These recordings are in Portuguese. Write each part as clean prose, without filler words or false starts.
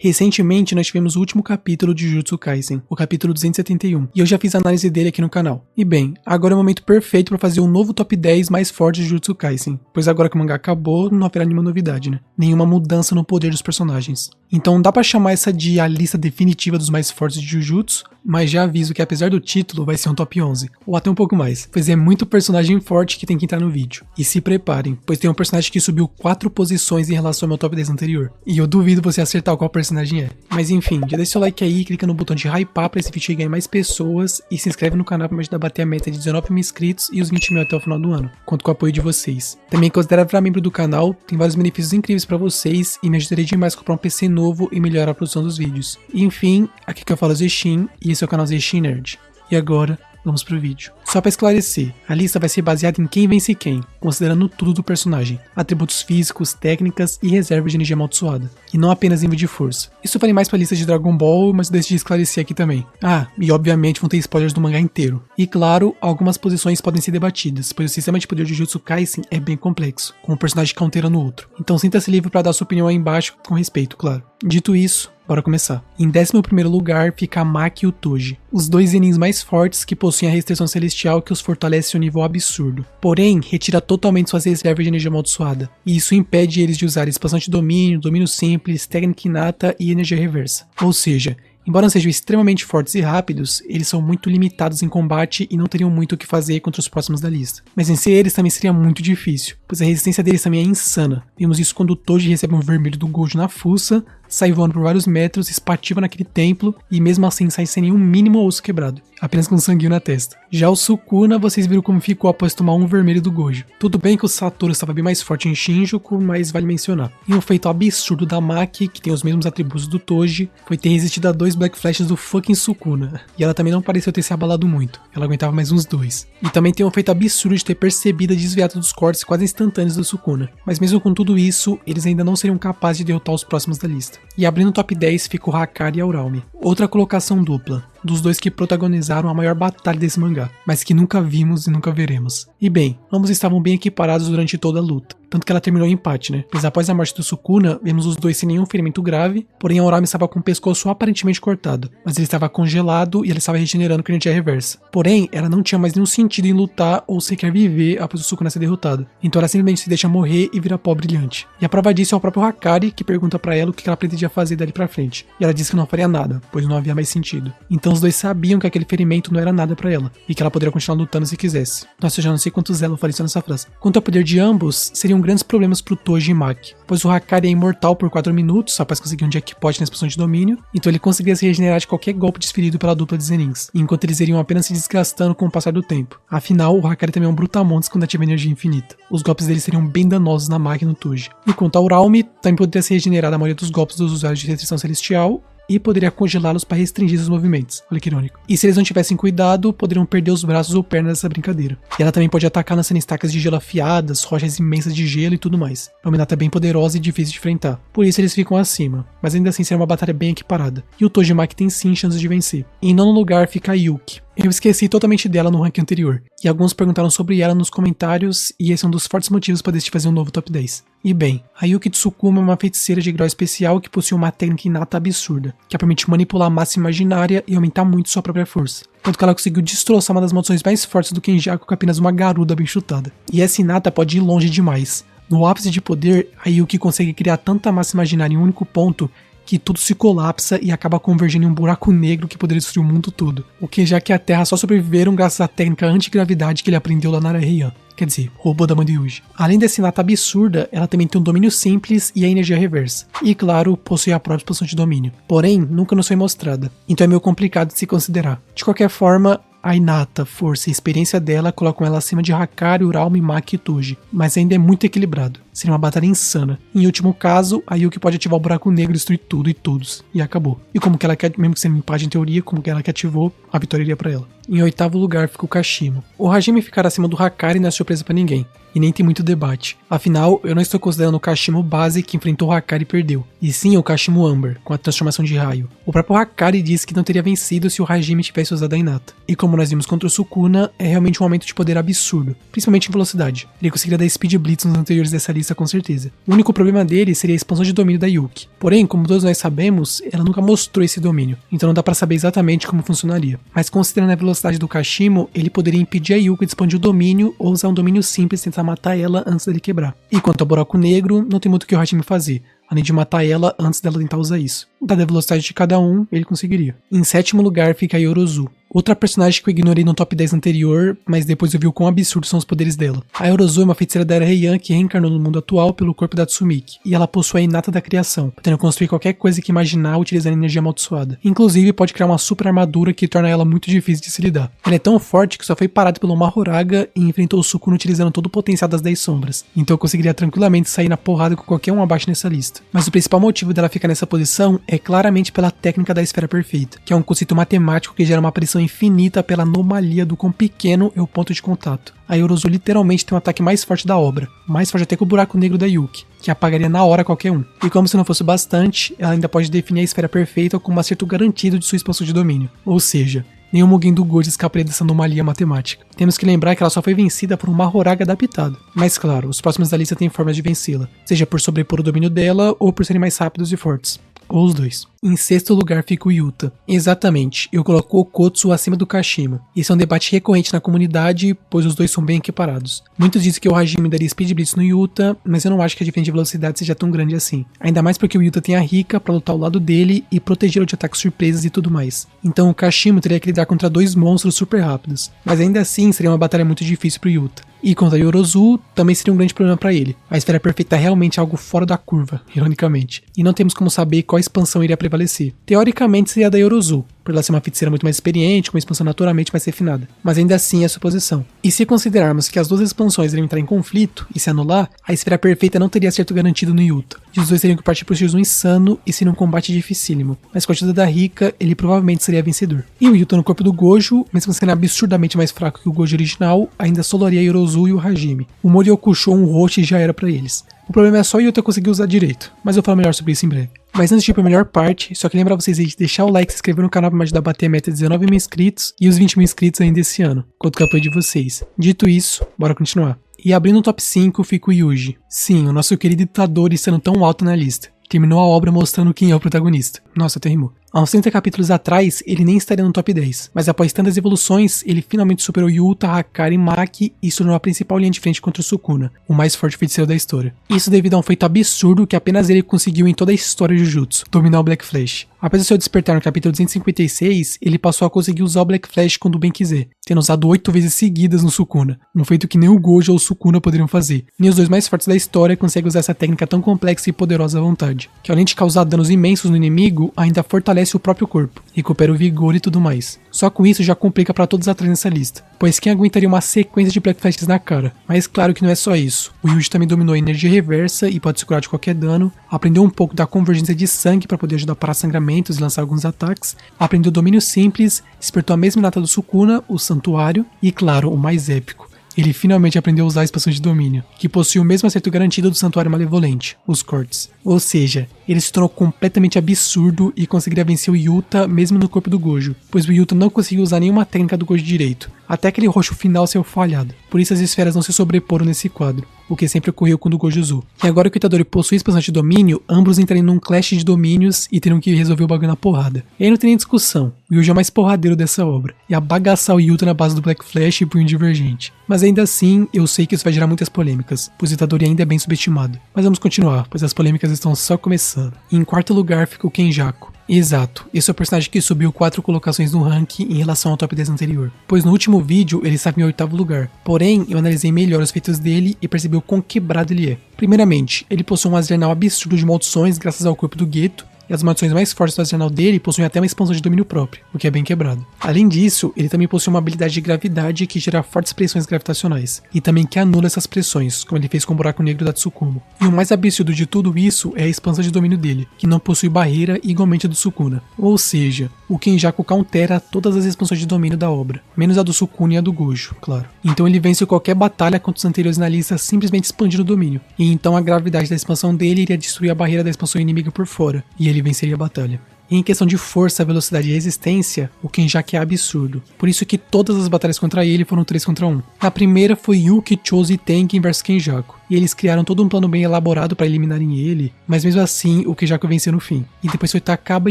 Recentemente nós tivemos o último capítulo de Jujutsu Kaisen, o capítulo 271, e eu já fiz a análise dele aqui no canal. E bem, agora é o momento perfeito para fazer um novo top 10 mais forte de Jujutsu Kaisen, pois agora que o mangá acabou, não haverá nenhuma novidade, né? Nenhuma mudança no poder dos personagens. Então dá pra chamar essa de a lista definitiva dos mais fortes de Jujutsu, mas já aviso que apesar do título vai ser um top 11, ou até um pouco mais, pois é muito personagem forte que tem que entrar no vídeo. E se preparem, pois tem um personagem que subiu 4 posições em relação ao meu top 10 anterior, e eu duvido você acertar qual personagem é. Mas enfim, já deixa seu like aí, clica no botão de hypar pra esse vídeo ganhar mais pessoas, e se inscreve no canal pra me ajudar a bater a meta de 19 mil inscritos e os 20 mil até o final do ano, conto com o apoio de vocês. Também considere virar membro do canal, tem vários benefícios incríveis pra vocês, e me ajudaria demais a comprar um PC novo e melhorar a produção dos vídeos. E enfim, aqui que eu falo é Zeshin, e esse é o canal Zeshin Nerd. E agora, vamos pro vídeo. Só pra esclarecer, a lista vai ser baseada em quem vence quem, considerando tudo do personagem, atributos físicos, técnicas e reservas de energia amaldiçoada, e não apenas nível de força. Isso vale mais pra lista de Dragon Ball, mas eu decidi esclarecer aqui também. Ah, e obviamente vão ter spoilers do mangá inteiro. E claro, algumas posições podem ser debatidas, pois o sistema de poder de Jujutsu Kaisen é bem complexo, com um personagem counterando o outro. Então sinta-se livre pra dar sua opinião aí embaixo, com respeito, claro. Dito isso, bora começar. Em 11º lugar fica a Maki e o Toji, os dois Zenins mais fortes que possuem a restrição celestial que os fortalece a um nível absurdo. Porém, retira totalmente suas reservas de energia amaldiçoada, e isso impede eles de usar expansão de domínio, domínio simples, técnica inata e energia reversa. Ou seja, embora sejam extremamente fortes e rápidos, eles são muito limitados em combate e não teriam muito o que fazer contra os próximos da lista. Mas vencer eles também seria muito difícil, pois a resistência deles também é insana. Vimos isso quando o Toji recebe um vermelho do Gojo na fuça, sai voando por vários metros, espativa naquele templo e mesmo assim sai sem nenhum mínimo osso quebrado, apenas com sanguinho na testa. Já o Sukuna, vocês viram como ficou após tomar um vermelho do Gojo. Tudo bem que o Satoru estava bem mais forte em Shinjuku, mas vale mencionar. E um feito absurdo da Maki, que tem os mesmos atributos do Toji, foi ter resistido a 2 Black Flashes do fucking Sukuna. E ela também não pareceu ter se abalado muito, ela aguentava mais uns 2. E também tem um feito absurdo de ter percebido a desviada dos cortes quase instantâneos do Sukuna. Mas mesmo com tudo isso, eles ainda não seriam capazes de derrotar os próximos da lista. E abrindo o top 10 fica o Hakari e a Uraume. Outra colocação dupla, dos dois que protagonizaram a maior batalha desse mangá, mas que nunca vimos e nunca veremos. E bem, ambos estavam bem equiparados durante toda a luta, tanto que ela terminou em empate, né? Pois após a morte do Sukuna, vemos os dois sem nenhum ferimento grave, porém a Uraume estava com o pescoço aparentemente cortado, mas ele estava congelado e ela estava regenerando com energia reversa. Porém, ela não tinha mais nenhum sentido em lutar ou sequer viver após o Sukuna ser derrotado, então ela simplesmente se deixa morrer e vira pó brilhante. E a prova disso é o próprio Hakari, que pergunta pra ela o que ela pretendia fazer dali pra frente, e ela diz que não faria nada, pois não havia mais sentido. Então os dois sabiam que aquele ferimento não era nada pra ela, e que ela poderia continuar lutando se quisesse. Nossa, eu já não sei quantos elo faleceu nessa frase. Quanto ao poder de ambos, seriam grandes problemas pro Toji e Maki, pois o Hakari é imortal por 4 minutos após conseguir um jackpot na expansão de domínio, então ele conseguiria se regenerar de qualquer golpe desferido pela dupla de Zenins, enquanto eles iriam apenas se desgastando com o passar do tempo. Afinal, o Hakari também é um brutamontes quando ativa energia infinita. Os golpes dele seriam bem danosos na Maki e no Toji. E quanto ao Uraume, também poderia se regenerar da maioria dos golpes dos usuários de restrição celestial, e poderia congelá-los para restringir seus movimentos. Olha que irônico. E se eles não tivessem cuidado, poderiam perder os braços ou pernas dessa brincadeira. E ela também pode atacar lançando estacas de gelo afiadas, rochas imensas de gelo e tudo mais. É uma Hinata bem poderosa e difícil de enfrentar. Por isso eles ficam acima, mas ainda assim será uma batalha bem equiparada. E o Toji e Maki tem sim chances de vencer. Em nono lugar fica a Yuki. Eu esqueci totalmente dela no ranking anterior, e alguns perguntaram sobre ela nos comentários, e esse é um dos fortes motivos para decidir fazer um novo top 10. E bem, a Yuki Tsukuma é uma feiticeira de grau especial que possui uma técnica inata absurda, que a permite manipular a massa imaginária e aumentar muito sua própria força. Tanto que ela conseguiu destroçar uma das maldições mais fortes do Kenjaku com apenas uma garuda bem chutada. E essa inata pode ir longe demais. No ápice de poder, a Yuki consegue criar tanta massa imaginária em um único ponto que tudo se colapsa e acaba convergindo em um buraco negro que poderia destruir o mundo todo. O que já que a Terra só sobreviveram graças à técnica antigravidade que ele aprendeu lá na Ara Heian. Quer dizer, robô da mãe de Yuji. Além dessa inata absurda, ela também tem um domínio simples e a energia reversa. E claro, possui a própria expansão de domínio. Porém, nunca nos foi mostrada. Então é meio complicado de se considerar. De qualquer forma, a inata, força e experiência dela colocam ela acima de Hakari, Uraume, Maki e Toji, mas ainda é muito equilibrado. Seria uma batalha insana. Em último caso, a Yuki pode ativar o buraco negro e destruir tudo e todos. E acabou. E como que ela quer, mesmo que sendo empate em teoria, como que ela que ativou, a vitória iria pra ela. Em oitavo lugar fica o Kashimo. O Hajime ficar acima do Hakari não é surpresa pra ninguém. E nem tem muito debate. Afinal, eu não estou considerando o Kashimo base que enfrentou o Hakari e perdeu. E sim o Kashimo Amber, com a transformação de raio. O próprio Hakari disse que não teria vencido se o Hajime tivesse usado a inata. E como nós vimos contra o Sukuna, é realmente um aumento de poder absurdo, principalmente em velocidade. Ele conseguiria dar Speed Blitz nos anteriores dessa lista vista com certeza. O único problema dele seria a expansão de domínio da Yuki. Porém, como todos nós sabemos, ela nunca mostrou esse domínio, então não dá pra saber exatamente como funcionaria. Mas considerando a velocidade do Kashimo, ele poderia impedir a Yuki de expandir o domínio ou usar um domínio simples e tentar matar ela antes dele quebrar. E quanto ao buraco negro, não tem muito o que o Hajime fazer, além de matar ela antes dela tentar usar isso. Dada a velocidade de cada um, ele conseguiria. Em sétimo lugar fica a Yorozu. Outra personagem que eu ignorei no top 10 anterior, mas depois eu vi o quão absurdos são os poderes dela. A Yorozu é uma feiticeira da Era Heian que reencarnou no mundo atual pelo corpo da Tsumiki, e ela possui a inata da criação, podendo construir qualquer coisa que imaginar utilizando energia amaldiçoada. Inclusive, pode criar uma super armadura que torna ela muito difícil de se lidar. Ela é tão forte que só foi parada pelo Mahoraga e enfrentou o Sukuna utilizando todo o potencial das 10 sombras, então eu conseguiria tranquilamente sair na porrada com qualquer um abaixo nessa lista. Mas o principal motivo dela ficar nessa posição é claramente pela técnica da esfera perfeita, que é um conceito matemático que gera uma pressão infinita pela anomalia do quão pequeno é o ponto de contato. A Yorozu literalmente tem o ataque mais forte da obra, mais forte até que o buraco negro da Yuki, que apagaria na hora qualquer um. E como se não fosse bastante, ela ainda pode definir a esfera perfeita como um acerto garantido de sua expansão de domínio. Ou seja, nenhum Mugen do Gojo escaparia dessa anomalia matemática. Temos que lembrar que ela só foi vencida por um Mahoraga adaptado. Mas claro, os próximos da lista têm formas de vencê-la, seja por sobrepor o domínio dela ou por serem mais rápidos e fortes. Ou os dois. Em sexto lugar fica o Yuta. Exatamente, eu coloco o Okotsu acima do Kashimo. Isso é um debate recorrente na comunidade, pois os dois são bem equiparados. Muitos dizem que o Hajime daria Speed Blitz no Yuta, mas eu não acho que a diferença de velocidade seja tão grande assim. Ainda mais porque o Yuta tem a Rika pra lutar ao lado dele e protegê-lo de ataques surpresas e tudo mais. Então o Kashimo teria que lidar contra dois monstros super rápidos. Mas ainda assim seria uma batalha muito difícil pro Yuta. E contra a Yorozu, também seria um grande problema pra ele. A esfera perfeita é realmente algo fora da curva, ironicamente. E não temos como saber qual expansão iria prevalecer. Teoricamente seria a da Yorozu, por ela ser uma feiticeira muito mais experiente, com uma expansão naturalmente mais refinada. Mas ainda assim é suposição. E se considerarmos que as duas expansões iriam entrar em conflito e se anular, a esfera perfeita não teria acerto garantido no Yuta. E os dois teriam que partir pro X1 insano e seria um combate dificílimo. Mas com a ajuda da Rika, ele provavelmente seria vencedor. E o Yuta no corpo do Gojo, mesmo sendo absurdamente mais fraco que o Gojo original, ainda soloaria a Yorozu e o Hajime. O Moriokusho, um Roshi já era pra eles. O problema é só o Yuta conseguir usar direito, mas eu vou falar melhor sobre isso em breve. Mas antes de ir pra melhor parte, só que lembrar vocês aí de deixar o like, se inscrever no canal pra me ajudar a bater a meta de 19 mil inscritos e os 20 mil inscritos ainda esse ano, conto com o apoio de vocês. Dito isso, bora continuar. E abrindo o top 5 fica o Yuji. Sim, o nosso querido ditador estando tão alto na lista. Terminou a obra mostrando quem é o protagonista. Nossa, até rimou. Há uns 30 capítulos atrás, ele nem estaria no top 10, mas após tantas evoluções, ele finalmente superou Yuta, Hakari e Maki e se tornou a principal linha de frente contra o Sukuna, o mais forte feiticeiro da história. Isso devido a um feito absurdo que apenas ele conseguiu em toda a história de Jujutsu, dominar o Black Flash. Apesar do seu despertar no capítulo 256, ele passou a conseguir usar o Black Flash quando bem quiser, tendo usado 8 vezes seguidas no Sukuna, um feito que nem o Gojo ou o Sukuna poderiam fazer. Nem os dois mais fortes da história conseguem usar essa técnica tão complexa e poderosa à vontade, que além de causar danos imensos no inimigo, ainda fortalece o próprio corpo, recupera o vigor e tudo mais. Só com isso já complica pra todos atrás nessa lista, pois quem aguentaria uma sequência de Black Flashes na cara? Mas claro que não é só isso. O Yuji também dominou a energia reversa e pode se curar de qualquer dano, aprendeu um pouco da convergência de sangue para poder ajudar a parar sangramentos e lançar alguns ataques, aprendeu o domínio simples, despertou a mesma inata do Sukuna, o Santuário, e claro, o mais épico. Ele finalmente aprendeu a usar a expansão de domínio, que possui o mesmo acerto garantido do Santuário Malevolente, os Cortes. Ou seja, ele se tornou completamente absurdo e conseguiria vencer o Yuta mesmo no corpo do Gojo, pois o Yuta não conseguiu usar nenhuma técnica do Gojo direito, até aquele roxo final saiu falhado, por isso as esferas não se sobreporam nesse quadro, o que sempre ocorreu quando o Gojo usou. E agora que o Itadori possui expansão de domínio, ambos entrariam num clash de domínios e teriam que resolver o bagulho na porrada. E aí não tem nem discussão, o Yuji é o mais porradeiro dessa obra, e bagaçar o Yuta na base do Black Flash e punho divergente. Mas ainda assim, eu sei que isso vai gerar muitas polêmicas, pois o Itadori ainda é bem subestimado. Mas vamos continuar, pois as polêmicas estão só começando. E em quarto lugar fica o Kenjaku. Exato, esse é o personagem que subiu 4 colocações no ranking em relação ao top 10 anterior, pois no último vídeo ele estava em 8º lugar, porém eu analisei melhor os feitos dele e percebi o quão quebrado ele é. Primeiramente, ele possui um arsenal absurdo de maldições graças ao corpo do Geto, e as maldições mais fortes do arsenal dele possuem até uma expansão de domínio próprio, o que é bem quebrado. Além disso, ele também possui uma habilidade de gravidade que gera fortes pressões gravitacionais, e também que anula essas pressões, como ele fez com o buraco negro da Tsukumo. E o mais absurdo de tudo isso é a expansão de domínio dele, que não possui barreira igualmente a do Sukuna. Ou seja, o Kenjaku countera todas as expansões de domínio da obra, menos a do Sukuna e a do Gojo, claro. Então ele vence qualquer batalha contra os anteriores na lista simplesmente expandindo o domínio, e então a gravidade da expansão dele iria destruir a barreira da expansão inimiga por fora, e ele venceria a batalha. E em questão de força, velocidade e resistência, o Kenjaku é absurdo. Por isso que todas as batalhas contra ele foram 3 contra 1. Na primeira foi Yuki, Chose e Tengen vs Kenjaku. e eles criaram todo um plano bem elaborado para eliminarem ele, mas mesmo assim o Kenjaku venceu no fim. E depois foi Takaba,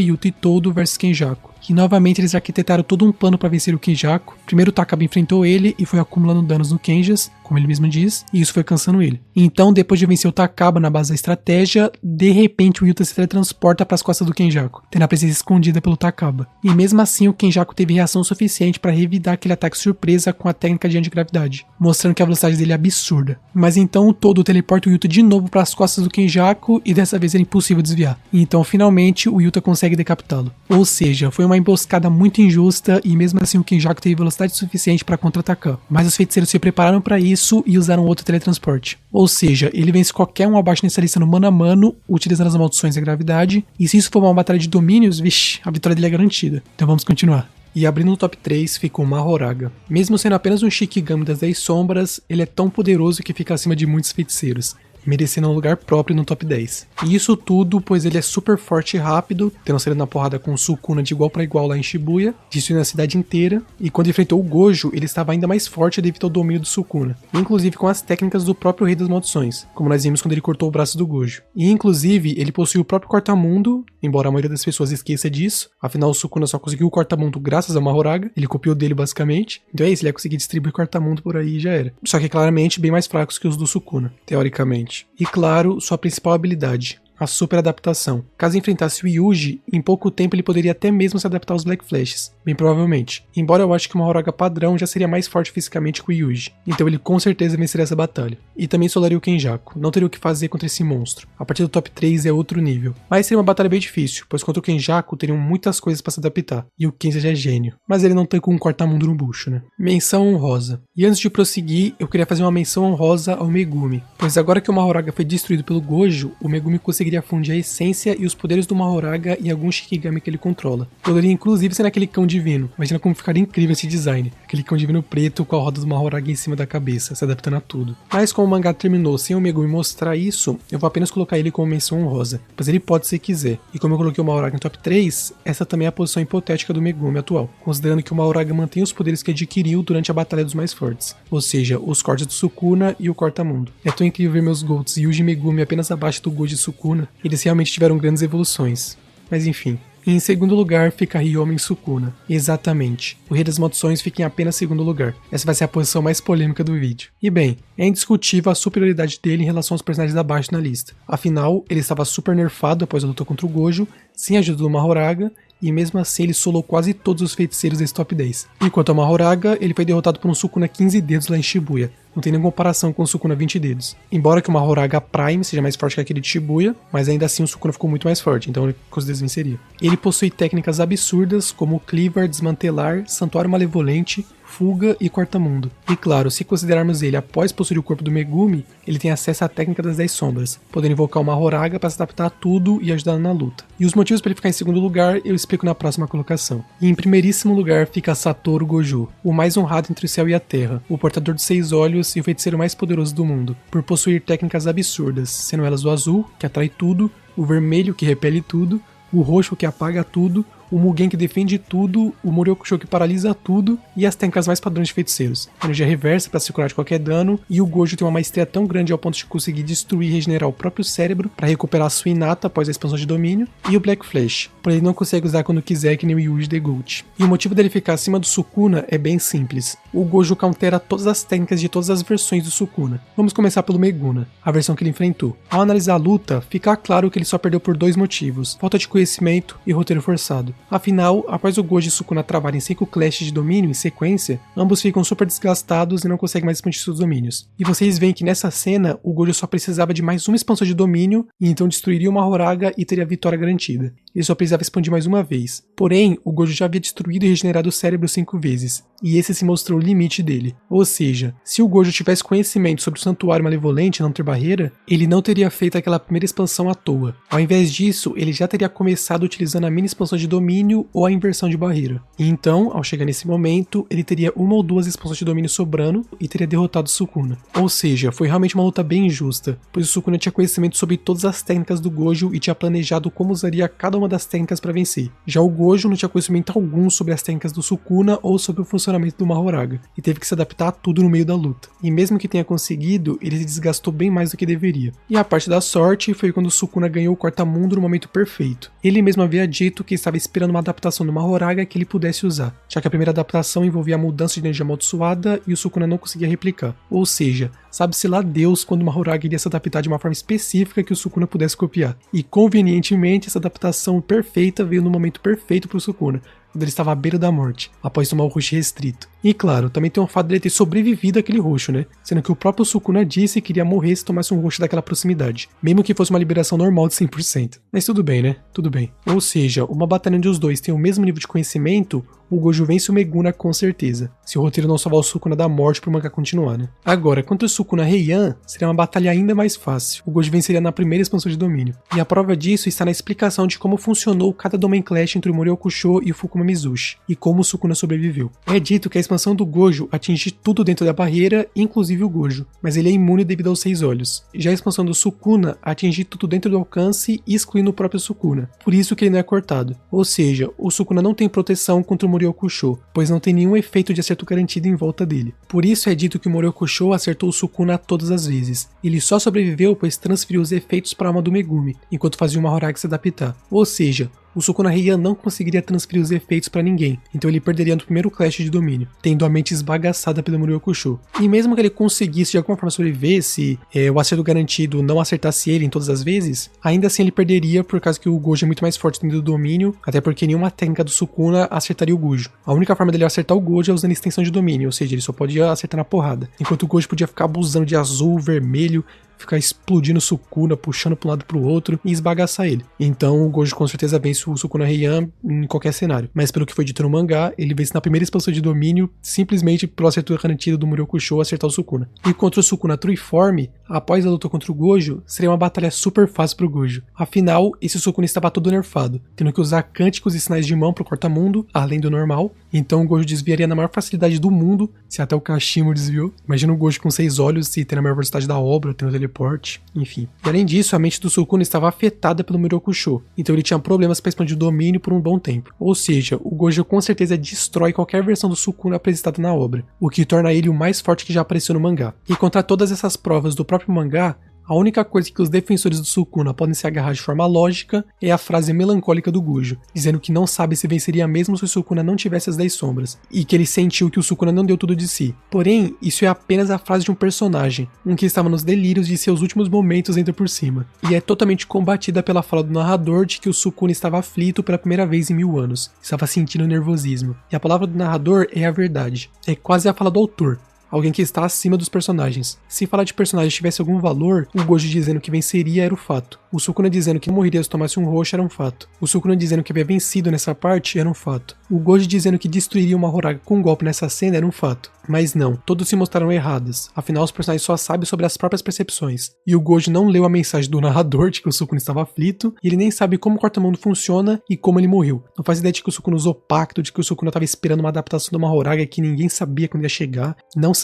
Yuta e Todo versus Kenjaku. E novamente eles arquitetaram todo um plano para vencer o Kenjaku. Primeiro o Takaba enfrentou ele e foi acumulando danos no Kenjas, como ele mesmo diz, e isso foi cansando ele. Então, depois de vencer o Takaba na base da estratégia, de repente o Yuta se teletransporta para as costas do Kenjaku, tendo a presença escondida pelo Takaba. E mesmo assim o Kenjaku teve reação suficiente para revidar aquele ataque surpresa com a técnica de antigravidade, mostrando que a velocidade dele é absurda. Mas então o Todo teleporta o Yuta de novo para as costas do Kenjaku e dessa vez é impossível desviar. E então finalmente o Yuta consegue decapitá-lo. Ou seja, foi uma emboscada muito injusta e mesmo assim o Kenjaku teve velocidade suficiente para contra-atacar. Mas os feiticeiros se prepararam para isso e usaram outro teletransporte. Ou seja, ele vence qualquer um abaixo nessa lista no mano a mano, utilizando as maldições da gravidade. E se isso for uma batalha de domínios, vixe, a vitória dele é garantida. Então vamos continuar. E abrindo no top 3 ficou Mahoraga. Mesmo sendo apenas um Shikigami das 10 sombras, ele é tão poderoso que fica acima de muitos feiticeiros, merecendo um lugar próprio no top 10. E isso tudo, pois ele é super forte e rápido, tendo saído na porrada com o Sukuna de igual para igual lá em Shibuya, destruindo a cidade inteira, e quando enfrentou o Gojo, ele estava ainda mais forte devido ao domínio do Sukuna, inclusive com as técnicas do próprio Rei das Maldições, como nós vimos quando ele cortou o braço do Gojo. E inclusive, ele possui o próprio corta-mundo, embora a maioria das pessoas esqueça disso, afinal o Sukuna só conseguiu o corta-mundo graças ao Mahoraga, ele copiou dele basicamente, então é isso, ele ia conseguir distribuir corta-mundo por aí e já era. Só que claramente bem mais fracos que os do Sukuna, teoricamente. E claro, sua principal habilidade, a super adaptação. Caso enfrentasse o Yuji, em pouco tempo ele poderia até mesmo se adaptar aos Black Flashes, bem provavelmente. Embora eu ache que o Mahoraga padrão já seria mais forte fisicamente que o Yuji, então ele com certeza venceria essa batalha. E também solaria o Kenjaku, não teria o que fazer contra esse monstro. A partir do top 3 é outro nível. Mas seria uma batalha bem difícil, pois contra o Kenjaku teriam muitas coisas para se adaptar, e o Kenja já é gênio. Mas ele não tem com um corta-mundo no bucho, né? Menção honrosa. E antes de prosseguir, eu queria fazer uma menção honrosa ao Megumi, pois agora que o Mahoraga foi destruído pelo Gojo, o Megumi conseguiria fundir a essência e os poderes do Mahoraga e algum Shikigami que ele controla. Poderia inclusive ser naquele cão divino. Imagina como ficaria incrível esse design. Aquele cão divino preto com a roda do Mahoraga em cima da cabeça, se adaptando a tudo. Mas como o mangá terminou sem o Megumi mostrar isso, eu vou apenas colocar ele como menção honrosa, pois ele pode se quiser. E como eu coloquei o Mahoraga em top 3, essa também é a posição hipotética do Megumi atual, considerando que o Mahoraga mantém os poderes que adquiriu durante a batalha dos mais fortes, ou seja, os cortes do Sukuna e o corta-mundo. É tão incrível ver meus Golds Yuji e Megumi apenas abaixo do Gojo e Sukuna. Eles realmente tiveram grandes evoluções. Mas enfim. Em segundo lugar fica Ryomen Sukuna. Exatamente. O Rei das Maldições fica em apenas segundo lugar. Essa vai ser a posição mais polêmica do vídeo. E bem, é indiscutível a superioridade dele em relação aos personagens abaixo na lista. Afinal, ele estava super nerfado após a luta contra o Gojo, sem a ajuda do Mahoraga, e mesmo assim ele solou quase todos os feiticeiros desse top 10. E quanto ao Mahoraga, ele foi derrotado por um Sukuna 15 dedos lá em Shibuya. Não tem nem comparação com o Sukuna 20 dedos. Embora que o Mahoraga Prime seja mais forte que aquele de Shibuya, mas ainda assim o Sukuna ficou muito mais forte, então ele com certeza venceria. Ele possui técnicas absurdas como Cleaver, Desmantelar, Santuário Malevolente, Fuga e Corta-Mundo. E claro, se considerarmos ele após possuir o corpo do Megumi, ele tem acesso à técnica das 10 sombras, podendo invocar o Mahoraga para se adaptar a tudo e ajudar na luta. E os motivos para ele ficar em segundo lugar eu explico na próxima colocação. E em primeiríssimo lugar fica Satoru Gojo, o mais honrado entre o céu e a terra, o portador de 6 olhos e o feiticeiro mais poderoso do mundo, por possuir técnicas absurdas, sendo elas o azul, que atrai tudo, o vermelho, que repele tudo, o roxo, que apaga tudo, o Mugen, que defende tudo, o Muryokusho, que paralisa tudo, e as técnicas mais padrões de feiticeiros. Energia reversa para se curar de qualquer dano, e o Gojo tem uma maestria tão grande ao ponto de conseguir destruir e regenerar o próprio cérebro para recuperar a sua inata após a expansão de domínio, e o Black Flash, porém ele não consegue usar quando quiser, que nem o Yuji The Goat. E o motivo dele ficar acima do Sukuna é bem simples. O Gojo countera todas as técnicas de todas as versões do Sukuna. Vamos começar pelo Meguna, a versão que ele enfrentou. Ao analisar a luta, fica claro que ele só perdeu por 2 motivos: falta de conhecimento e roteiro forçado. Afinal, após o Gojo e Sukuna travarem 5 clashes de domínio em sequência, ambos ficam super desgastados e não conseguem mais expandir seus domínios. E vocês veem que nessa cena, o Gojo só precisava de mais uma expansão de domínio, e então destruiria o Mahoraga e teria a vitória garantida. Ele só precisava expandir mais uma vez. Porém, o Gojo já havia destruído e regenerado o cérebro 5 vezes, e esse se mostrou o limite dele. Ou seja, se o Gojo tivesse conhecimento sobre o Santuário Malevolente e não ter barreira, ele não teria feito aquela primeira expansão à toa. Ao invés disso, ele já teria começado utilizando a mini expansão de domínio ou a inversão de barreira. E então, ao chegar nesse momento, ele teria 1 ou 2 expansões de domínio sobrando e teria derrotado o Sukuna. Ou seja, foi realmente uma luta bem injusta, pois o Sukuna tinha conhecimento sobre todas as técnicas do Gojo e tinha planejado como usaria cada uma das técnicas para vencer. Já o Gojo não tinha conhecimento algum sobre as técnicas do Sukuna ou sobre o funcionamento do Mahoraga, e teve que se adaptar a tudo no meio da luta. E mesmo que tenha conseguido, ele se desgastou bem mais do que deveria. E a parte da sorte foi quando o Sukuna ganhou o Cortamundo no momento perfeito. Ele mesmo havia dito que estava esperando uma adaptação do Mahoraga que ele pudesse usar, já que a primeira adaptação envolvia a mudança de energia amaldiçoada e o Sukuna não conseguia replicar. Ou seja, sabe-se lá Deus quando o Mahoraga iria se adaptar de uma forma específica que o Sukuna pudesse copiar. E convenientemente essa adaptação perfeita veio no momento perfeito para o Sukuna, quando ele estava à beira da morte, após tomar o Roshi restrito. E claro, também tem o fato dele ter sobrevivido àquele roxo, né? Sendo que o próprio Sukuna disse que iria morrer se tomasse um roxo daquela proximidade, mesmo que fosse uma liberação normal de 100%. Mas tudo bem, né? Tudo bem. Ou seja, uma batalha onde os dois têm o mesmo nível de conhecimento, o Gojo vence o Meguna com certeza, se o roteiro não salvar o Sukuna da morte pro mangá continuar, né? Agora, contra o Sukuna Heian, seria uma batalha ainda mais fácil. O Gojo venceria na primeira expansão de domínio. E a prova disso está na explicação de como funcionou cada Domain Clash entre o Moriokusho e o Fukuma Mizushi, e como o Sukuna sobreviveu. É dito que a expansão do Gojo atinge tudo dentro da barreira, inclusive o Gojo, mas ele é imune devido aos 6 olhos. Já a expansão do Sukuna atinge tudo dentro do alcance, excluindo o próprio Sukuna. Por isso que ele não é cortado. Ou seja, o Sukuna não tem proteção contra o Moriokusho, pois não tem nenhum efeito de acerto garantido em volta dele. Por isso é dito que o Moriokusho acertou o Sukuna todas as vezes. Ele só sobreviveu pois transferiu os efeitos para a alma do Megumi, enquanto fazia o Mahoraga se adaptar. Ou seja, o Sukuna Heian não conseguiria transferir os efeitos para ninguém, então ele perderia no primeiro clash de domínio, tendo a mente esbagaçada pelo Moriokusho. E mesmo que ele conseguisse de alguma forma sobreviver, se o acerto garantido não acertasse ele em todas as vezes, ainda assim ele perderia por causa que o Gojo é muito mais forte dentro do domínio, até porque nenhuma técnica do Sukuna acertaria o Gojo. A única forma dele acertar o Gojo é usando extensão de domínio, ou seja, ele só podia acertar na porrada, enquanto o Gojo podia ficar abusando de azul, vermelho, ficar explodindo o Sukuna, puxando para um lado para o outro e esbagaçar ele. Então o Gojo com certeza vence o Sukuna Heian em qualquer cenário. Mas pelo que foi dito no mangá, ele vence na primeira expansão de domínio simplesmente pelo acerto garantido do Moriokusho acertar o Sukuna. E contra o Sukuna Truiforme, após a luta contra o Gojo, seria uma batalha super fácil pro Gojo. Afinal, esse Sukuna estava todo nerfado, tendo que usar cânticos e sinais de mão pro corta-mundo, além do normal. Então o Gojo desviaria na maior facilidade do mundo, se até o Kashimo desviou. Imagina o Gojo com 6 olhos e tendo a maior velocidade da obra, tendo teleporte, enfim. E além disso, a mente do Sukuna estava afetada pelo Moriokusho, então ele tinha problemas para expandir o domínio por um bom tempo. Ou seja, o Gojo com certeza destrói qualquer versão do Sukuna apresentada na obra, o que torna ele o mais forte que já apareceu no mangá. E contra todas essas provas do próprio mangá, a única coisa que os defensores do Sukuna podem se agarrar de forma lógica é a frase melancólica do Gojo, dizendo que não sabe se venceria mesmo se o Sukuna não tivesse as 10 sombras, e que ele sentiu que o Sukuna não deu tudo de si. Porém, isso é apenas a frase de um personagem, um que estava nos delírios de seus últimos momentos ainda por cima, e é totalmente combatida pela fala do narrador de que o Sukuna estava aflito pela primeira vez em 1000 anos, estava sentindo nervosismo. E a palavra do narrador é a verdade, é quase a fala do autor. Alguém que está acima dos personagens. Se falar de personagens tivesse algum valor, o Gojo dizendo que venceria era o fato. O Sukuna dizendo que não morreria se tomasse um roxo era um fato. O Sukuna dizendo que havia vencido nessa parte era um fato. O Gojo dizendo que destruiria o Mahoraga com um golpe nessa cena era um fato. Mas não, todos se mostraram errados. Afinal, os personagens só sabem sobre as próprias percepções. E o Gojo não leu a mensagem do narrador de que o Sukuna estava aflito, e ele nem sabe como o corta-mundo funciona e como ele morreu. Não faz ideia de que o Sukuna usou pacto, de que o Sukuna estava esperando uma adaptação do Mahoraga que ninguém sabia quando ia chegar.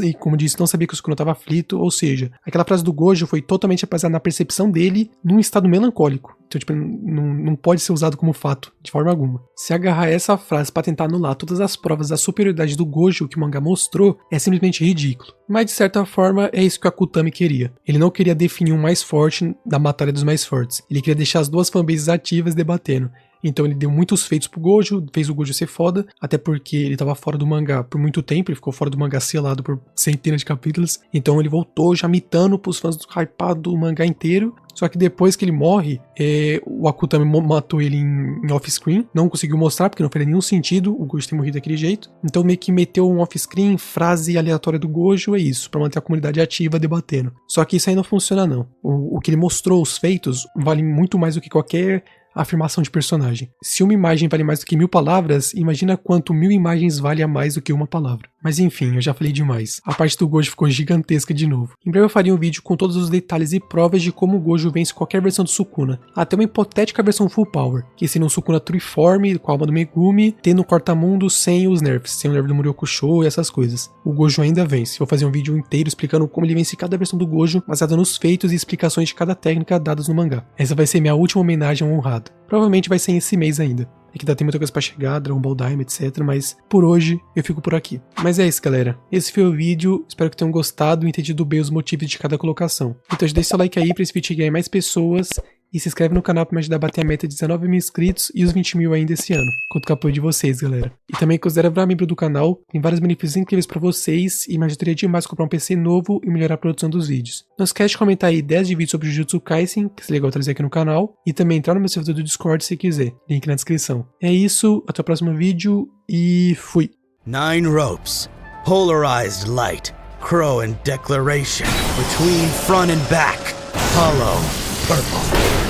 E como disse, não sabia que o Sukuna estava aflito, ou seja, aquela frase do Gojo foi totalmente baseada na percepção dele num estado melancólico. Então, tipo, não pode ser usado como fato, de forma alguma. Se agarrar essa frase para tentar anular todas as provas da superioridade do Gojo que o mangá mostrou, é simplesmente ridículo. Mas, de certa forma, é isso que o Akutami queria. Ele não queria definir um mais forte da batalha dos mais fortes. Ele queria deixar as duas fanbases ativas debatendo. Então ele deu muitos feitos pro Gojo, fez o Gojo ser foda, até porque ele tava fora do mangá por muito tempo, ele ficou fora do mangá selado por centenas de capítulos, então ele voltou já mitando pros fãs do hypado do mangá inteiro, só que depois que ele morre, o Akutami matou ele em off-screen, não conseguiu mostrar porque não fez nenhum sentido o Gojo ter morrido daquele jeito, então meio que meteu um off-screen, frase aleatória do Gojo, é isso, pra manter a comunidade ativa debatendo. Só que isso aí não funciona não, o que ele mostrou, os feitos, vale muito mais do que qualquer afirmação de personagem. Se uma imagem vale mais do que 1000 palavras, imagina quanto 1000 imagens vale a mais do que uma palavra. Mas enfim, eu já falei demais. A parte do Gojo ficou gigantesca de novo. Em breve eu faria um vídeo com todos os detalhes e provas de como o Gojo vence qualquer versão do Sukuna, até uma hipotética versão Full Power, que seria um Sukuna Triforme, com a alma do Megumi, tendo um corta-mundo sem os nerfs, sem o nerf do Muryokusho e essas coisas. O Gojo ainda vence. Vou fazer um vídeo inteiro explicando como ele vence cada versão do Gojo, baseado nos feitos e explicações de cada técnica dadas no mangá. Essa vai ser minha última homenagem ao honrado. Provavelmente vai ser esse mês ainda. É que ainda tem muita coisa pra chegar, Dragon Ball Daima, etc. Mas por hoje eu fico por aqui. Mas é isso, galera. Esse foi o vídeo. Espero que tenham gostado e entendido bem os motivos de cada colocação. Então já deixa seu like aí pra esse vídeo chegar em mais pessoas. E se inscreve no canal pra me ajudar a bater a meta de 19 mil inscritos e os 20 mil ainda esse ano. Conto com o apoio de vocês, galera. E também considera virar membro do canal. Tem vários benefícios incríveis pra vocês. E me ajudaria demais a comprar um PC novo e melhorar a produção dos vídeos. Não esquece de comentar aí ideias de vídeos sobre Jujutsu Kaisen, que seria legal trazer aqui no canal. E também entrar no meu servidor do Discord se quiser. Link na descrição. É isso, até o próximo vídeo e fui! 9 ropes, polarized light, crow and declaration, between front and back, hollow, purple.